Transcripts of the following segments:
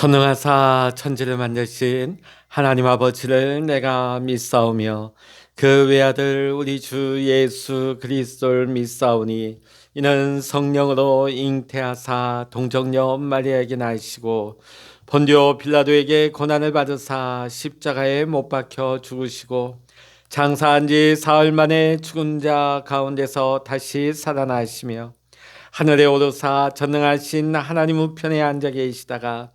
전능하사 천지를 만드신 하나님 아버지를 내가 믿사오며 그 외아들 우리 주 예수 그리스도를 믿사오니 이는 성령으로 잉태하사 동정녀 마리아에게 나시고 본디오 빌라도에게 고난을 받으사 십자가에 못 박혀 죽으시고 장사한 지 사흘 만에 죽은 자 가운데서 다시 살아나시며 하늘에 오르사 전능하신 하나님 우편에 앉아 계시다가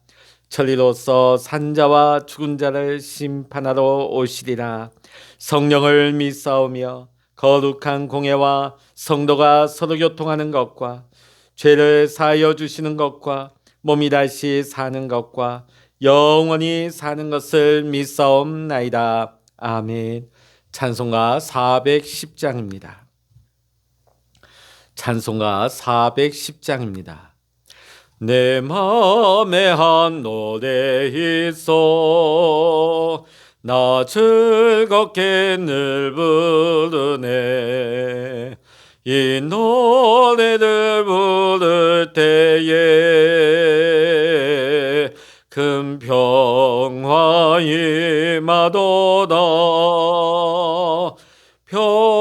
천리로서 산자와 죽은 자를 심판하러 오시리라. 성령을 믿사오며 거룩한 공예와 성도가 서로 교통하는 것과 죄를 사하여 주시는 것과 몸이 다시 사는 것과 영원히 사는 것을 믿사옵나이다. 아멘. 찬송가 410장입니다. 찬송가 410장입니다. 내 마음에 한 노래 있어 나 즐겁게 늘 부르네. 이 노래를 부를 때에 큰 평화 임하도다. 평화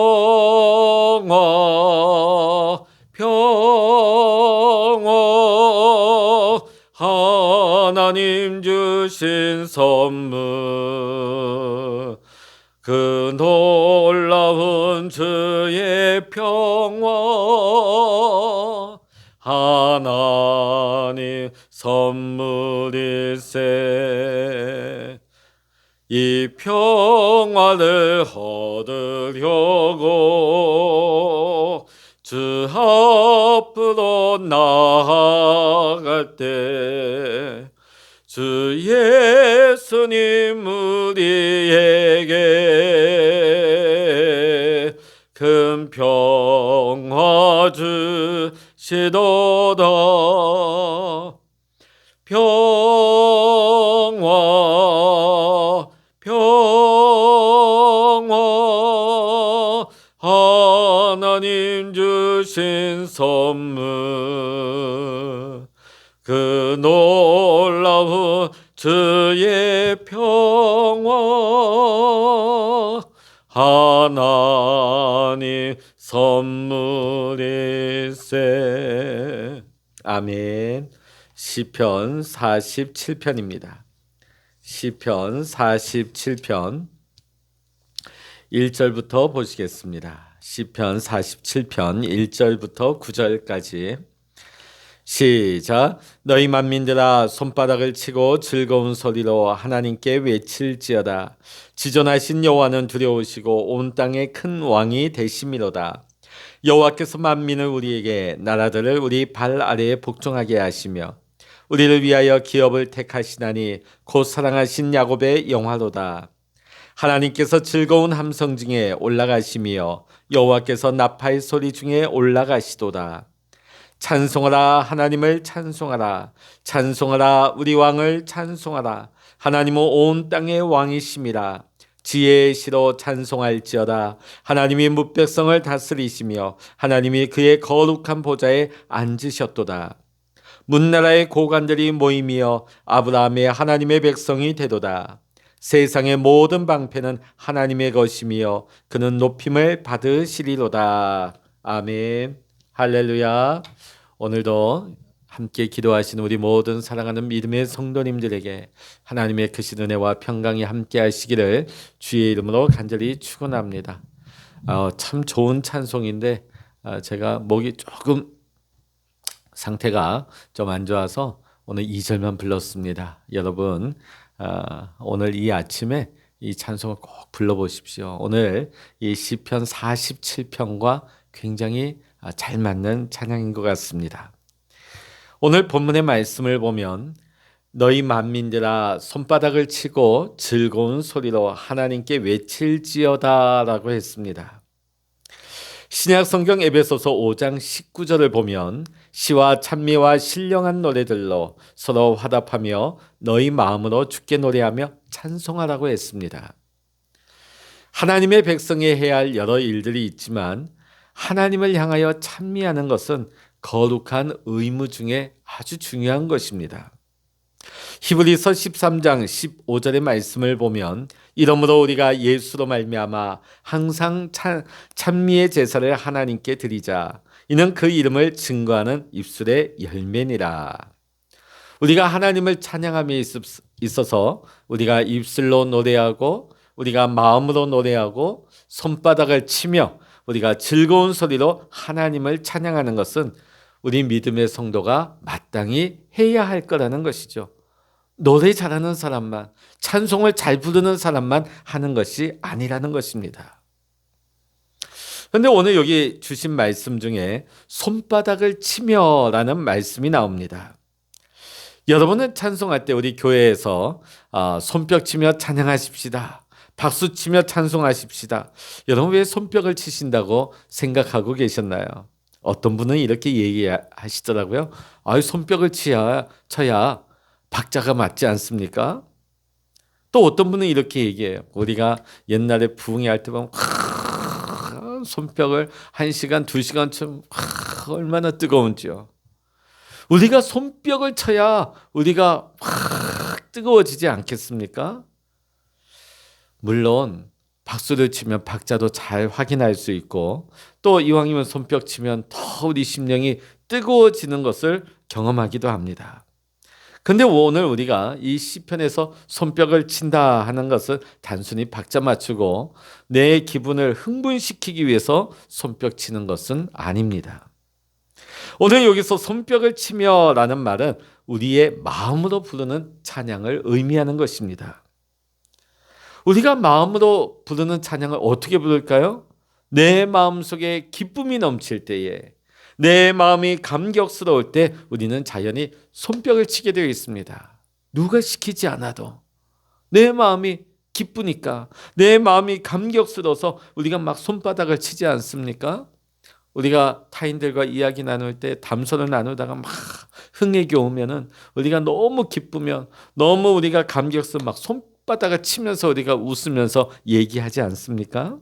하나님 주신 선물 그 놀라운 주의 평화 하나님 선물일세. 이 평화를 얻으려고 주 앞으로 나아갈 때 주 예수님 우리에게 큰 평화 주시도다. 평화 하나님 주신 선물 그 놀라운 주의 평화 하나님 선물일세. 아멘. 시편 47편입니다. 시편 47편 1절부터 보시겠습니다. 시편 47편 1절부터 9절까지 시작. 너희 만민들아 손바닥을 치고 즐거운 소리로 하나님께 외칠지어다. 지존하신 여호와는 두려우시고 온 땅에 큰 왕이 되심이로다. 여호와께서 만민을 우리에게 나라들을 우리 발 아래에 복종하게 하시며 우리를 위하여 기업을 택하시나니 곧 사랑하신 야곱의 영화로다. 하나님께서 즐거운 함성 중에 올라가시며 여호와께서 나팔 소리 중에 올라가시도다. 찬송하라 하나님을 찬송하라. 찬송하라 우리 왕을 찬송하라. 하나님은 온 땅의 왕이심이라. 지혜의 시로 찬송할지어다. 하나님이 뭇백성을 다스리시며 하나님이 그의 거룩한 보좌에 앉으셨도다. 문나라의 고관들이 모임이여 아브라함의 하나님의 백성이 되도다. 세상의 모든 방패는 하나님의 것이며 그는 높임을 받으시리로다. 아멘. 할렐루야. 오늘도 함께 기도하신 우리 모든 사랑하는 믿음의 성도님들에게 하나님의 크신 은혜와 평강이 함께 하시기를 주의 이름으로 간절히 축원합니다. 참 좋은 찬송인데 제가 목이 조금 상태가 좀 안 좋아서 오늘 2절만 불렀습니다. 여러분 오늘 이 아침에 이 찬송을 꼭 불러보십시오. 오늘 이 시편 47편과 굉장히 잘 맞는 찬양인 것 같습니다. 오늘 본문의 말씀을 보면 너희 만민들아 손바닥을 치고 즐거운 소리로 하나님께 외칠지어다 라고 했습니다. 신약 성경 에베소서 5장 19절을 보면 시와 찬미와 신령한 노래들로 서로 화답하며 너희 마음으로 주께 노래하며 찬송하라고 했습니다. 하나님의 백성이 해야 할 여러 일들이 있지만 하나님을 향하여 찬미하는 것은 거룩한 의무 중에 아주 중요한 것입니다. 히브리서 13장 15절의 말씀을 보면 이러므로 우리가 예수로 말미암아 항상 찬미의 제사를 하나님께 드리자. 이는 그 이름을 증거하는 입술의 열매니라. 우리가 하나님을 찬양함에 있어서 우리가 입술로 노래하고 우리가 마음으로 노래하고 손바닥을 치며 우리가 즐거운 소리로 하나님을 찬양하는 것은 우리 믿음의 성도가 마땅히 해야 할 거라는 것이죠. 노래 잘하는 사람만, 찬송을 잘 부르는 사람만 하는 것이 아니라는 것입니다. 그런데 오늘 여기 주신 말씀 중에 손바닥을 치며라는 말씀이 나옵니다. 여러분은 찬송할 때 우리 교회에서 손뼉 치며 찬양하십시다. 박수 치며 찬송하십시다. 여러분 왜 손뼉을 치신다고 생각하고 계셨나요? 어떤 분은 이렇게 얘기하시더라고요. 손뼉을 쳐야 박자가 맞지 않습니까? 또 어떤 분은 이렇게 얘기해요. 우리가 옛날에 부흥회 할 때 보면 손뼉을 1시간, 2시간쯤 얼마나 뜨거운지요. 우리가 손뼉을 쳐야 우리가 확 뜨거워지지 않겠습니까? 물론 박수를 치면 박자도 잘 확인할 수 있고 또 이왕이면 손뼉 치면 더 우리 심령이 뜨거워지는 것을 경험하기도 합니다. 근데 오늘 우리가 이 시편에서 손뼉을 친다 하는 것은 단순히 박자 맞추고 내 기분을 흥분시키기 위해서 손뼉 치는 것은 아닙니다. 오늘 여기서 손뼉을 치며라는 말은 우리의 마음으로 부르는 찬양을 의미하는 것입니다. 우리가 마음으로 부르는 찬양을 어떻게 부를까요? 내 마음속에 기쁨이 넘칠 때에, 내 마음이 감격스러울 때 우리는 자연히 손뼉을 치게 되어 있습니다. 누가 시키지 않아도 내 마음이 기쁘니까, 내 마음이 감격스러워서 우리가 막 손바닥을 치지 않습니까? 우리가 타인들과 이야기 나눌 때 담소를 나누다가 막 흥에 겨우면은 우리가 너무 기쁘면 너무 우리가 감격스러워 막 손바닥을 치면서 우리가 웃으면서 얘기하지 않습니까?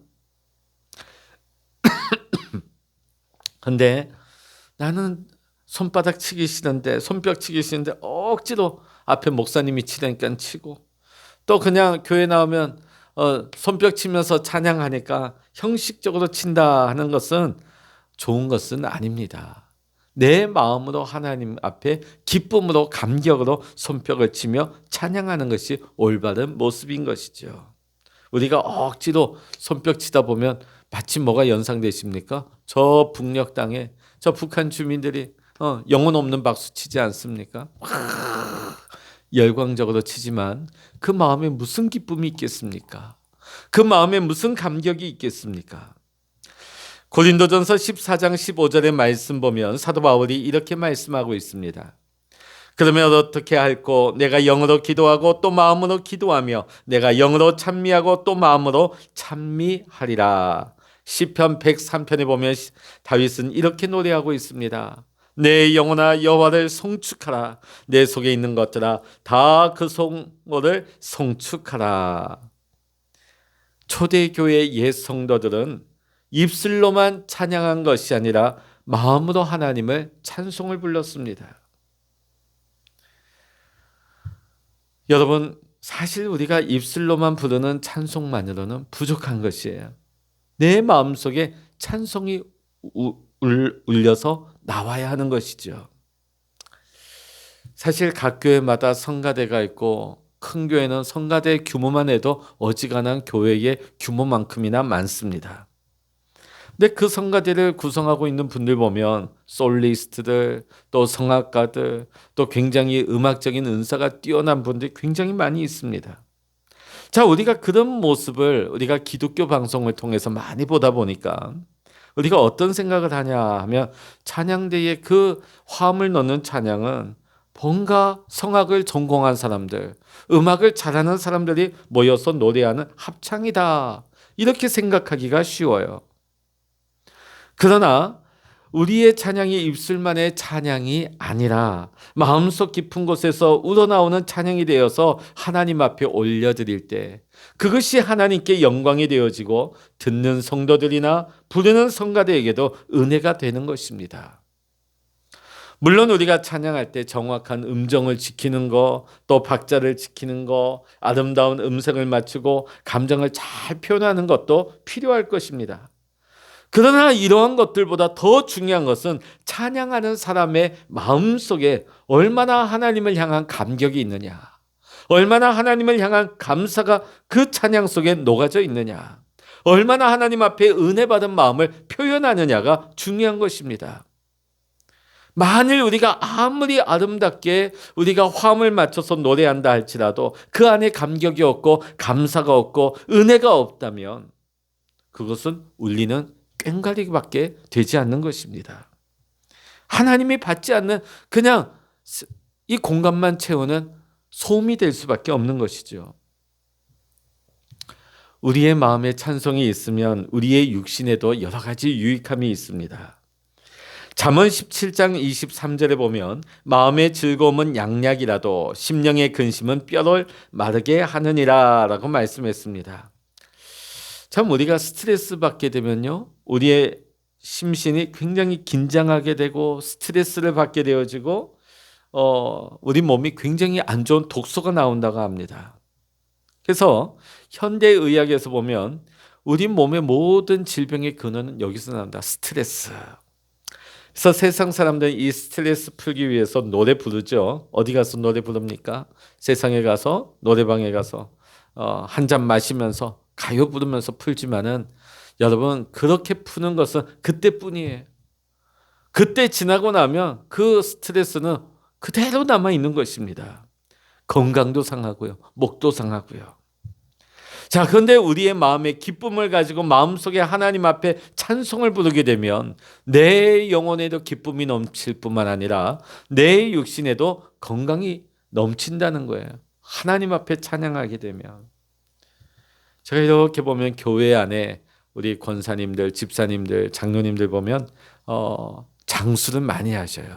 근데 나는 손바닥 치기 싫은데, 손뼉 치기 싫은데 억지로 앞에 목사님이 치라니까 치고, 또 그냥 교회 나오면 손뼉 치면서 찬양하니까 형식적으로 친다 하는 것은 좋은 것은 아닙니다. 내 마음으로 하나님 앞에 기쁨으로 감격으로 손뼉을 치며 찬양하는 것이 올바른 모습인 것이죠. 우리가 억지로 손뼉 치다 보면 마치 뭐가 연상되십니까? 저 북녘 땅에 저 북한 주민들이 영혼 없는 박수 치지 않습니까? 열광적으로 치지만 그 마음에 무슨 기쁨이 있겠습니까? 그 마음에 무슨 감격이 있겠습니까? 고린도전서 14장 15절의 말씀 보면 사도 바울이 이렇게 말씀하고 있습니다. 그러면 어떻게 할꼬? 내가 영으로 기도하고 또 마음으로 기도하며 내가 영으로 찬미하고 또 마음으로 찬미하리라. 시편 103편에 보면 다윗은 이렇게 노래하고 있습니다. 내 영혼아 여호와를 송축하라. 내 속에 있는 것들아 다 그 성호를 송축하라. 초대교회 옛 성도들은 입술로만 찬양한 것이 아니라 마음으로 하나님을 찬송을 불렀습니다. 여러분, 사실 우리가 입술로만 부르는 찬송만으로는 부족한 것이에요. 내 마음속에 찬송이 울려서 나와야 하는 것이죠. 사실 각 교회마다 성가대가 있고 큰 교회는 성가대 규모만 해도 어지간한 교회의 규모만큼이나 많습니다. 근데 그 성가대를 구성하고 있는 분들 보면 솔리스트들, 또 성악가들, 또 굉장히 음악적인 은사가 뛰어난 분들이 굉장히 많이 있습니다. 자, 우리가 그런 모습을 우리가 기독교 방송을 통해서 많이 보다 보니까 우리가 어떤 생각을 하냐 하면 찬양대에 그 화음을 넣는 찬양은 뭔가 성악을 전공한 사람들, 음악을 잘하는 사람들이 모여서 노래하는 합창이다. 이렇게 생각하기가 쉬워요. 그러나 우리의 찬양이 입술만의 찬양이 아니라 마음속 깊은 곳에서 우러나오는 찬양이 되어서 하나님 앞에 올려드릴 때 그것이 하나님께 영광이 되어지고 듣는 성도들이나 부르는 성가대에게도 은혜가 되는 것입니다. 물론 우리가 찬양할 때 정확한 음정을 지키는 거, 또 박자를 지키는 거, 아름다운 음색을 맞추고 감정을 잘 표현하는 것도 필요할 것입니다. 그러나 이러한 것들보다 더 중요한 것은 찬양하는 사람의 마음속에 얼마나 하나님을 향한 감격이 있느냐, 얼마나 하나님을 향한 감사가 그 찬양 속에 녹아져 있느냐, 얼마나 하나님 앞에 은혜 받은 마음을 표현하느냐가 중요한 것입니다. 만일 우리가 아무리 아름답게 우리가 화음을 맞춰서 노래한다 할지라도 그 안에 감격이 없고 감사가 없고 은혜가 없다면 그것은 울리는 꽹과리밖에 되지 않는 것입니다. 하나님이 받지 않는 그냥 이 공간만 채우는 소음이 될 수밖에 없는 것이죠. 우리의 마음에 찬송이 있으면 우리의 육신에도 여러 가지 유익함이 있습니다. 잠언 17장 23절에 보면 마음의 즐거움은 양약이라도 심령의 근심은 뼈를 마르게 하느니라 라고 말씀했습니다. 참 우리가 스트레스 받게 되면요, 우리의 심신이 굉장히 긴장하게 되고 스트레스를 받게 되어지고 우리 몸이 굉장히 안 좋은 독소가 나온다고 합니다. 그래서 현대의학에서 보면 우리 몸의 모든 질병의 근원은 여기서 나온다. 스트레스. 그래서 세상 사람들은 이 스트레스 풀기 위해서 노래 부르죠. 어디 가서 노래 부릅니까? 세상에 가서 노래방에 가서 한 잔 마시면서 가요 부르면서 풀지만은 여러분 그렇게 푸는 것은 그때뿐이에요. 그때 지나고 나면 그 스트레스는 그대로 남아 있는 것입니다. 건강도 상하고요, 목도 상하고요. 자, 그런데 우리의 마음에 기쁨을 가지고 마음속에 하나님 앞에 찬송을 부르게 되면 내 영혼에도 기쁨이 넘칠 뿐만 아니라 내 육신에도 건강이 넘친다는 거예요. 하나님 앞에 찬양하게 되면. 제가 이렇게 보면 교회 안에 우리 권사님들, 집사님들, 장로님들 보면 장수를 많이 하셔요.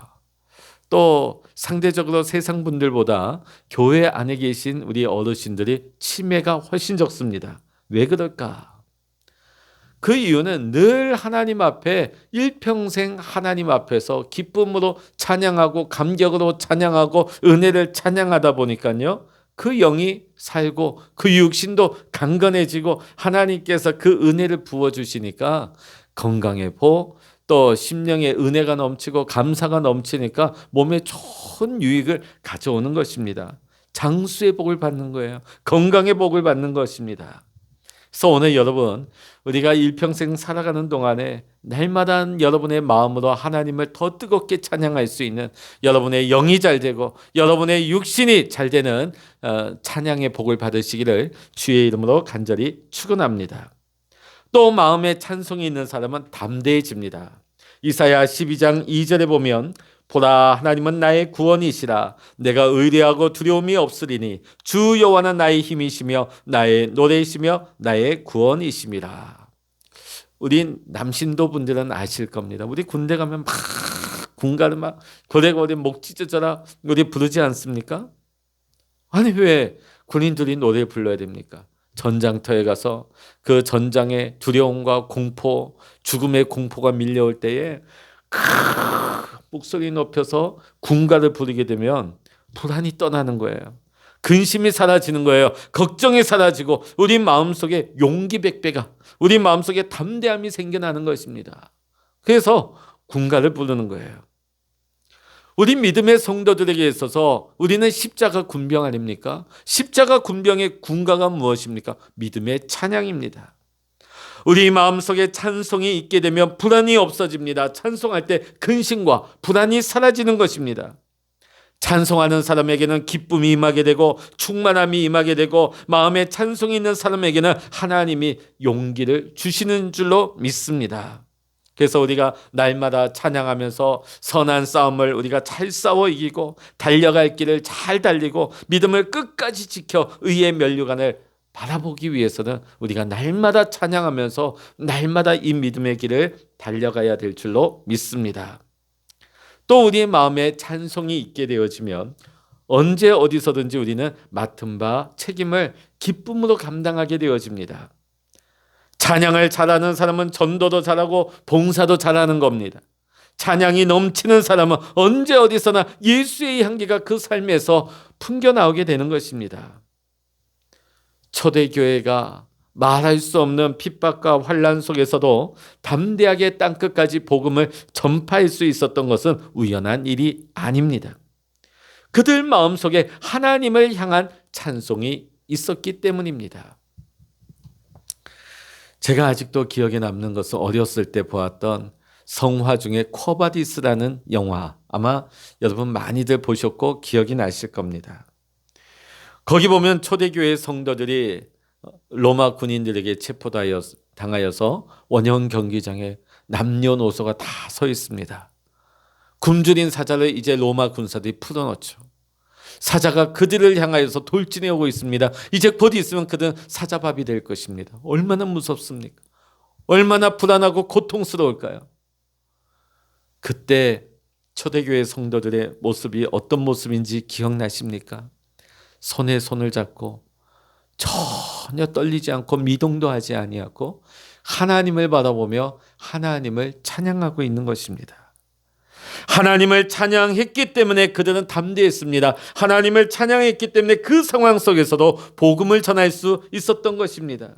또 상대적으로 세상 분들보다 교회 안에 계신 우리 어르신들이 치매가 훨씬 적습니다. 왜 그럴까? 그 이유는 늘 하나님 앞에 일평생 하나님 앞에서 기쁨으로 찬양하고 감격으로 찬양하고 은혜를 찬양하다 보니까요, 그 영이 살고 그 육신도 강건해지고 하나님께서 그 은혜를 부어주시니까 건강의 복, 또 심령의 은혜가 넘치고 감사가 넘치니까 몸에 좋은 유익을 가져오는 것입니다. 장수의 복을 받는 거예요. 건강의 복을 받는 것입니다. 그래서 오늘 여러분, 우리가 일평생 살아가는 동안에 날마다 여러분의 마음으로 하나님을 더 뜨겁게 찬양할 수 있는, 여러분의 영이 잘 되고 여러분의 육신이 잘 되는 찬양의 복을 받으시기를 주의 이름으로 간절히 축원합니다. 또 마음에 찬송이 있는 사람은 담대해집니다. 이사야 12장 2절에 보면 보라, 하나님은 나의 구원이시라. 내가 의뢰하고 두려움이 없으리니 주 여호와는 나의 힘이시며 나의 노래이시며 나의 구원이심이라. 우리 남신도 분들은 아실 겁니다. 우리 군대 가면 막 군가를 막 고래고래 목 찢어져라 우리 부르지 않습니까? 아니 왜 군인들이 노래 불러야 됩니까? 전장터에 가서 그 전장의 두려움과 공포, 죽음의 공포가 밀려올 때에 목소리 높여서 군가를 부르게 되면 불안이 떠나는 거예요. 근심이 사라지는 거예요. 걱정이 사라지고 우리 마음속에 용기 백배가, 우리 마음속에 담대함이 생겨나는 것입니다. 그래서 군가를 부르는 거예요. 우리 믿음의 성도들에게 있어서 우리는 십자가 군병 아닙니까? 십자가 군병의 군가가 무엇입니까? 믿음의 찬양입니다. 우리 마음속에 찬송이 있게 되면 불안이 없어집니다. 찬송할 때 근심과 불안이 사라지는 것입니다. 찬송하는 사람에게는 기쁨이 임하게 되고 충만함이 임하게 되고 마음에 찬송이 있는 사람에게는 하나님이 용기를 주시는 줄로 믿습니다. 그래서 우리가 날마다 찬양하면서 선한 싸움을 우리가 잘 싸워 이기고 달려갈 길을 잘 달리고 믿음을 끝까지 지켜 의의 면류관을 바라보기 위해서는 우리가 날마다 찬양하면서 날마다 이 믿음의 길을 달려가야 될 줄로 믿습니다. 또 우리의 마음에 찬송이 있게 되어지면 언제 어디서든지 우리는 맡은 바 책임을 기쁨으로 감당하게 되어집니다. 찬양을 잘하는 사람은 전도도 잘하고 봉사도 잘하는 겁니다. 찬양이 넘치는 사람은 언제 어디서나 예수의 향기가 그 삶에서 풍겨 나오게 되는 것입니다. 초대교회가 말할 수 없는 핍박과 환난 속에서도 담대하게 땅끝까지 복음을 전파할 수 있었던 것은 우연한 일이 아닙니다. 그들 마음속에 하나님을 향한 찬송이 있었기 때문입니다. 제가 아직도 기억에 남는 것은 어렸을 때 보았던 성화 중에 쿼바디스라는 영화, 아마 여러분 많이들 보셨고 기억이 나실 겁니다. 거기 보면 초대교회 성도들이 로마 군인들에게 체포당하여서 원형 경기장에 남녀노소가 다 서 있습니다. 굶주린 사자를 이제 로마 군사들이 풀어놓죠. 사자가 그들을 향하여서 돌진해 오고 있습니다. 이제 곧 있으면 그들은 사자밥이 될 것입니다. 얼마나 무섭습니까? 얼마나 불안하고 고통스러울까요? 그때 초대교회 성도들의 모습이 어떤 모습인지 기억나십니까? 손에 손을 잡고 전혀 떨리지 않고 미동도 하지 아니하고 하나님을 바라보며 하나님을 찬양하고 있는 것입니다. 하나님을 찬양했기 때문에 그들은 담대했습니다. 하나님을 찬양했기 때문에 그 상황 속에서도 복음을 전할 수 있었던 것입니다.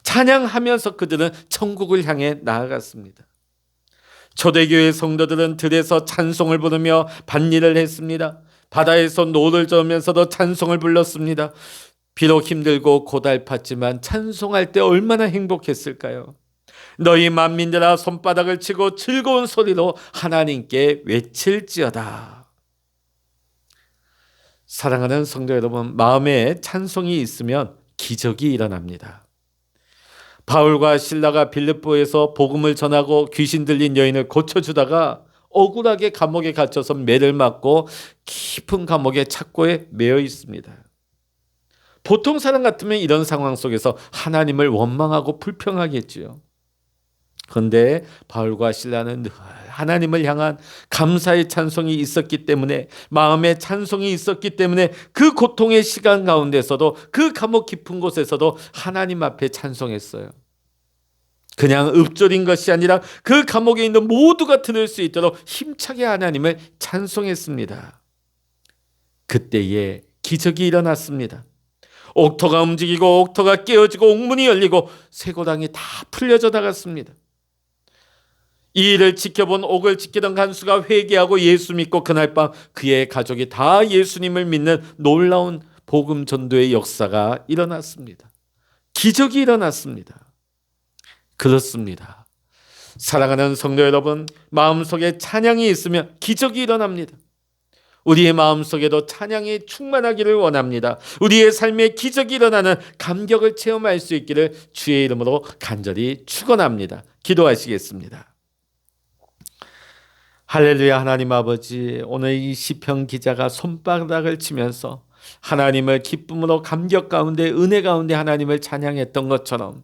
찬양하면서 그들은 천국을 향해 나아갔습니다. 초대교회 성도들은 들에서 찬송을 부르며 밭일을 했습니다. 바다에서 노를 저으면서도 찬송을 불렀습니다. 비록 힘들고 고달팠지만 찬송할 때 얼마나 행복했을까요? 너희 만민들아 손바닥을 치고 즐거운 소리로 하나님께 외칠지어다. 사랑하는 성도 여러분, 마음에 찬송이 있으면 기적이 일어납니다. 바울과 실라가 빌립보에서 복음을 전하고 귀신 들린 여인을 고쳐주다가 억울하게 감옥에 갇혀서 매를 맞고 깊은 감옥의 착고에 매여 있습니다. 보통 사람 같으면 이런 상황 속에서 하나님을 원망하고 불평하겠지요. 그런데 바울과 실라는 늘 하나님을 향한 감사의 찬송이 있었기 때문에, 마음의 찬송이 있었기 때문에 그 고통의 시간 가운데서도, 그 감옥 깊은 곳에서도 하나님 앞에 찬송했어요. 그냥 읊조린 것이 아니라 그 감옥에 있는 모두가 들을 수 있도록 힘차게 하나님을 찬송했습니다. 그때에 기적이 일어났습니다. 옥토가 움직이고 옥토가 깨어지고 옥문이 열리고 쇠고랑이 다 풀려져 나갔습니다. 이 일을 지켜본 옥을 지키던 간수가 회개하고 예수 믿고 그날 밤 그의 가족이 다 예수님을 믿는 놀라운 복음 전도의 역사가 일어났습니다. 기적이 일어났습니다. 그렇습니다. 사랑하는 성도 여러분, 마음속에 찬양이 있으면 기적이 일어납니다. 우리의 마음속에도 찬양이 충만하기를 원합니다. 우리의 삶에 기적이 일어나는 감격을 체험할 수 있기를 주의 이름으로 간절히 축원합니다. 기도하시겠습니다. 할렐루야. 하나님 아버지, 오늘 이 시편 기자가 손바닥을 치면서 하나님을 기쁨으로 감격 가운데, 은혜 가운데 하나님을 찬양했던 것처럼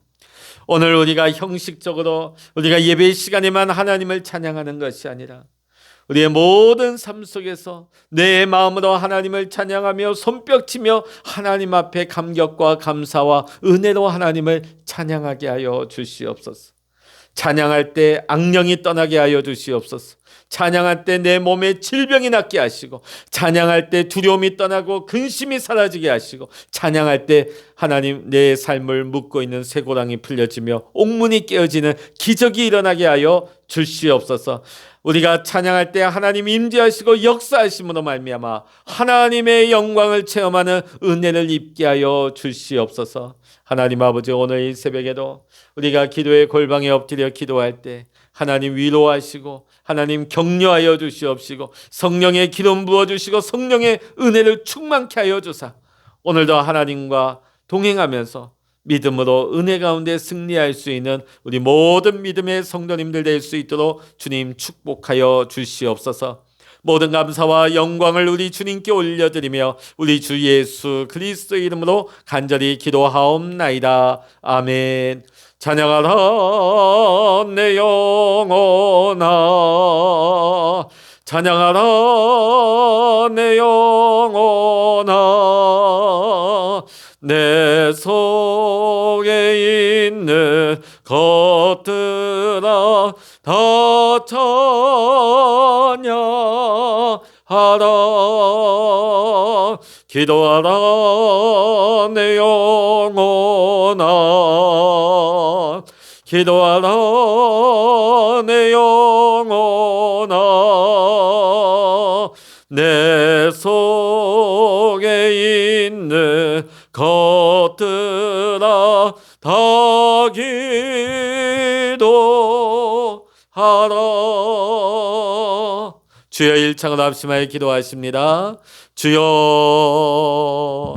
오늘 우리가 형식적으로 우리가 예배 시간에만 하나님을 찬양하는 것이 아니라 우리의 모든 삶 속에서 내 마음으로 하나님을 찬양하며 손뼉치며 하나님 앞에 감격과 감사와 은혜로 하나님을 찬양하게 하여 주시옵소서. 찬양할 때 악령이 떠나게 하여 주시옵소서. 찬양할 때 내 몸에 질병이 낫게 하시고, 찬양할 때 두려움이 떠나고 근심이 사라지게 하시고, 찬양할 때 하나님 내 삶을 묶고 있는 쇠고랑이 풀려지며 옥문이 깨어지는 기적이 일어나게 하여 주시옵소서. 우리가 찬양할 때 하나님 임재하시고 역사하심으로 말미암아 하나님의 영광을 체험하는 은혜를 입게 하여 주시옵소서. 하나님 아버지, 오늘 이 새벽에도 우리가 기도의 골방에 엎드려 기도할 때 하나님 위로하시고 하나님 격려하여 주시옵시고 성령의 기름 부어주시고 성령의 은혜를 충만케 하여 주사 오늘도 하나님과 동행하면서 믿음으로 은혜 가운데 승리할 수 있는 우리 모든 믿음의 성도님들 될 수 있도록 주님 축복하여 주시옵소서. 모든 감사와 영광을 우리 주님께 올려드리며 우리 주 예수 그리스도의 이름으로 간절히 기도하옵나이다. 아멘. 찬양하라 내 영혼아, 찬양하라 내 영혼아, 내 속에 있는 것들아 다 찬양하라. 기도하라 내 영혼아, 기도하라 내 영혼아. 내 속에 있는 것들아 다 기도하라. 주여, 일창을 합심하여 기도하십니다. 주여.